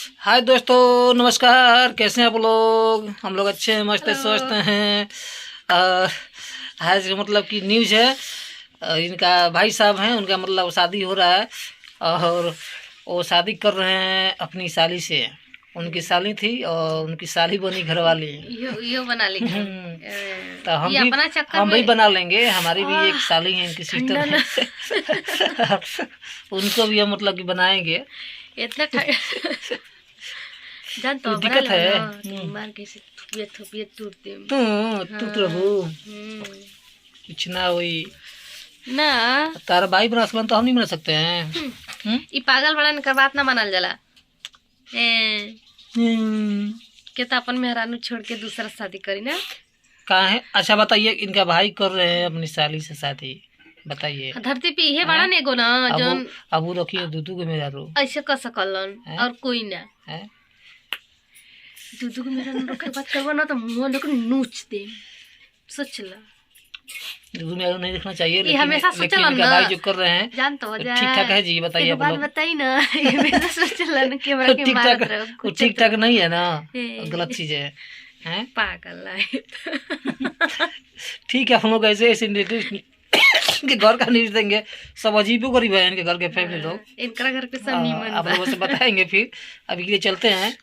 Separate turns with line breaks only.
हाय दोस्तों, नमस्कार। कैसे हैं आप लोग? हम लोग अच्छे हैं, मस्त स्वस्थ हैं। आज मतलब कि न्यूज़ है, इनका भाई साहब हैं, उनका मतलब शादी हो रहा है और वो शादी कर रहे हैं अपनी साली से। उनकी साली थी और उनकी साली बनी घरवाली।
यो बना ली
तो हम भी बना लेंगे। हमारी भी एक साली है, इनकी सिस्टर है। उनको भी हम मतलब कि बनाएंगे।
इतना जान तो
दिक्कत है
मार के से थुपिए टूटते
तू प्रभु कुछ ना हुई
ना।
तारा भाई बना सकल तो हम नहीं बना सकते हैं।
ई पागल बड़ा इनका बात ना मानल जाला। के तो अपन मेहरानू छोड़ के दूसरा शादी करी ना।
कहाँ है? अच्छा बताइए, इनका भाई कर रहे हैं अपनी साली से शादी, बताइए।
धरती पे ये बड़ा नेगो ना जोन
अब वो रखिए दूधू के मेरा रो
ऐसे कर सकलन और कोई ना
है।
दूधू के मेरा रोक के बात करबो ना तो मुंह लेकर नोच दे। सोच ला
दूधू मेरा नहीं देखना चाहिए,
ये हमेशा सोचलन
इनका
ना
भाई जो कर रहे हैं
जान तो
ठीक ठाक है जी। बताइए आप
बात
लोग।
बताई ना। ये हमेशा सोचलन के बड़ा के मारत रहो।
वो ठीक ठाक नहीं है ना, गलत चीज है
पागल है।
ठीक है, हम लोग ऐसे ऐसे के घर का न्यूज देंगे। सब अजीबो गरीब है इनके घर के फैमिली लोग।
इनका घर पे सब नीमन
आप लोगों से बताएंगे फिर। अभी के लिए चलते हैं।